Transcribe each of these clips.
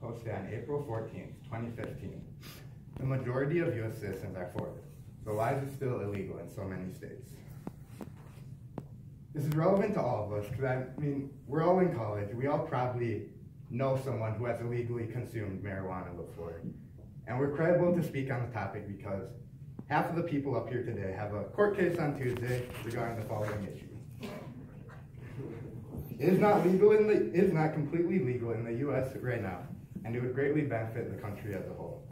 posted on April 14th, 2015. The majority of U.S. citizens are for it. So why is it still illegal in so many states? This is relevant to all of us because, I mean, we're all in college. We all probably know someone who has illegally consumed marijuana before. And we're credible to speak on the topic because half of the people up here today have a court case on Tuesday regarding the following issue. It is not completely legal in the U.S. right now, and it would greatly benefit the country as a whole.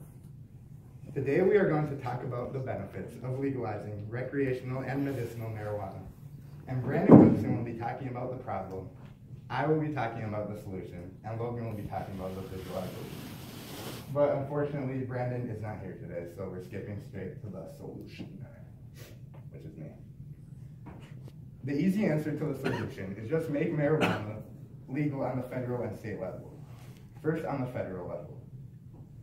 Today we are going to talk about the benefits of legalizing recreational and medicinal marijuana. And Brandon Woodson will be talking about the problem, I will be talking about the solution, and Logan will be talking about the visualization. But unfortunately, Brandon is not here today, so we're skipping straight to the solution, which is me. The easy answer to the solution is just make marijuana legal on the federal and state level. First, on the federal level.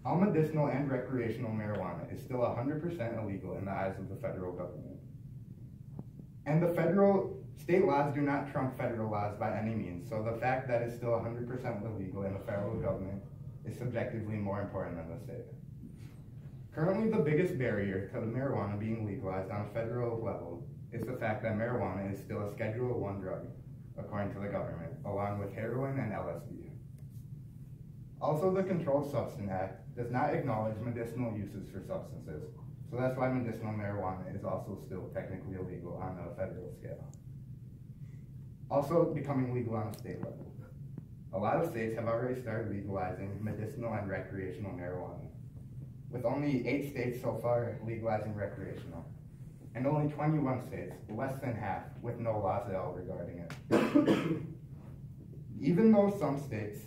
All medicinal and recreational marijuana is still 100% illegal in the eyes of the federal government. And state laws do not trump federal laws by any means, so the fact that it's still 100% illegal in the federal government is subjectively more important than the state. Currently, the biggest barrier to the marijuana being legalized on a federal level is the fact that marijuana is still a Schedule I drug, according to the government, along with heroin and LSD. Also, the Controlled Substance Act does not acknowledge medicinal uses for substances, so that's why medicinal marijuana is also still technically illegal on a federal scale. Also becoming legal on a state level. A lot of states have already started legalizing medicinal and recreational marijuana, with only 8 states so far legalizing recreational, and only 21 states, less than half, with no laws at all regarding it. Even though some states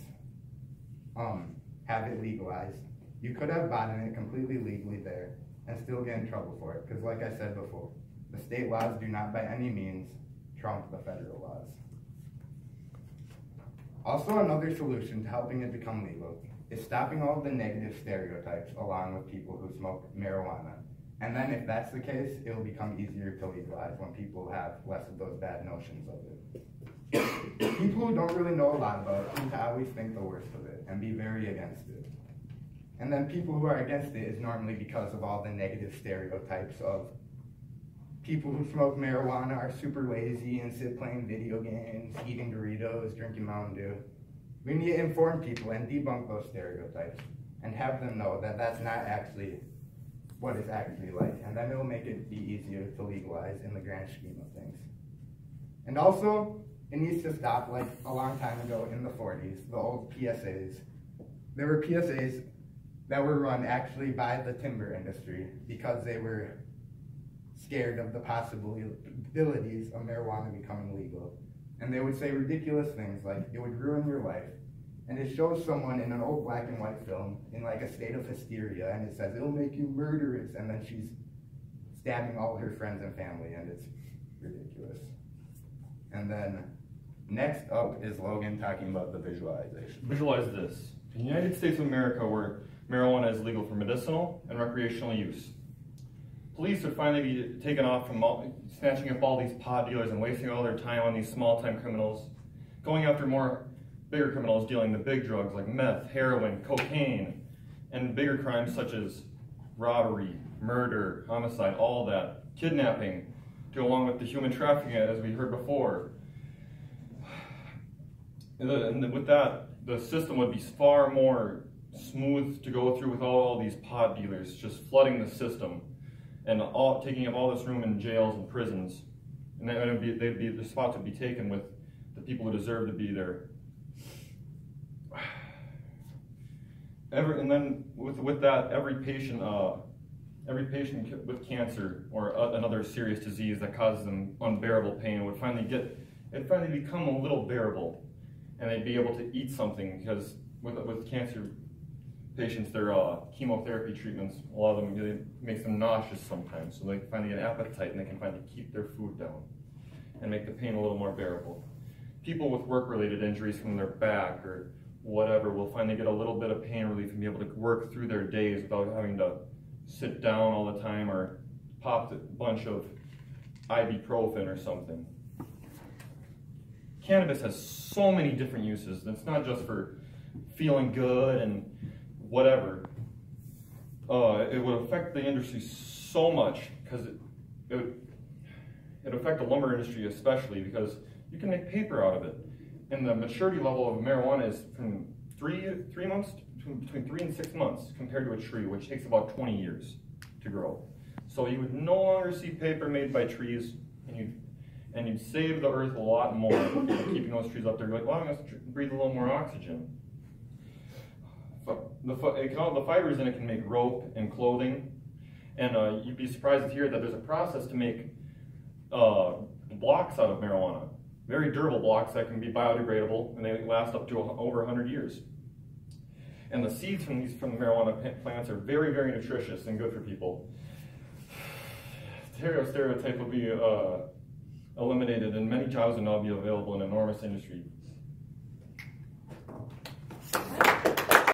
have it legalized, you could have bought it completely legally there and still get in trouble for it, because like I said before, the state laws do not by any means trump the federal laws. Also, another solution to helping it become legal is stopping all of the negative stereotypes along with people who smoke marijuana. And then if that's the case, it will become easier to legalize when people have less of those bad notions of it. People who don't really know a lot about it tend to always think the worst of it and be very against it. And then people who are against it is normally because of all the negative stereotypes of people who smoke marijuana are super lazy and sit playing video games, eating Doritos, drinking Mountain Dew. We need to inform people and debunk those stereotypes and have them know that that's not actually what it's actually like, and then it'll make it be easier to legalize in the grand scheme of things. And also, it needs to stop, like a long time ago in the 40s, the old PSAs. There were PSAs that were run actually by the timber industry because they were scared of the possibilities of marijuana becoming legal. And they would say ridiculous things like, it would ruin your life. And it shows someone in an old black and white film in like a state of hysteria, and it says, it'll make you murderous, and then she's stabbing all her friends and family, and it's ridiculous. And then next up is Logan talking about the visualization. Visualize this. In the United States of America, where marijuana is legal for medicinal and recreational use, police would finally be taken off from snatching up all these pot dealers and wasting all their time on these small-time criminals, going after bigger criminals dealing the big drugs like meth, heroin, cocaine, and bigger crimes such as robbery, murder, homicide, all that, kidnapping, to go along with the human trafficking as we heard before. And with that, the system would be far more smooth to go through with all these pot dealers just flooding the system and taking up all this room in jails and prisons. And then the spots would be taken with the people who deserve to be there. And then with that, every patient with cancer or another serious disease that causes them unbearable pain would finally become a little bearable, and they'd be able to eat something, because with cancer patients, their chemotherapy treatments, a lot of them, it makes them nauseous sometimes, so they finally get an appetite and they can finally keep their food down and make the pain a little more bearable. People with work-related injuries from their back or whatever will finally get a little bit of pain relief and be able to work through their days without having to sit down all the time or pop a bunch of ibuprofen or something. Cannabis has so many different uses. It's not just for feeling good and whatever. It would affect the industry so much because it would affect the lumber industry especially because you can make paper out of it. And the maturity level of marijuana is from 3 months, between 3 and 6 months compared to a tree, which takes about 20 years to grow. So you would no longer see paper made by trees, and you'd save the earth a lot more by keeping those trees up there. You're like, well, I'm going to breathe a little more oxygen. The fibers in it can make rope and clothing, and you'd be surprised to hear that there's a process to make blocks out of marijuana. Very durable blocks that can be biodegradable, and they last up to over 100 years. And the seeds from the marijuana plants are very, very nutritious and good for people. Stereotype will be eliminated, and many jobs will now be available in an enormous industry.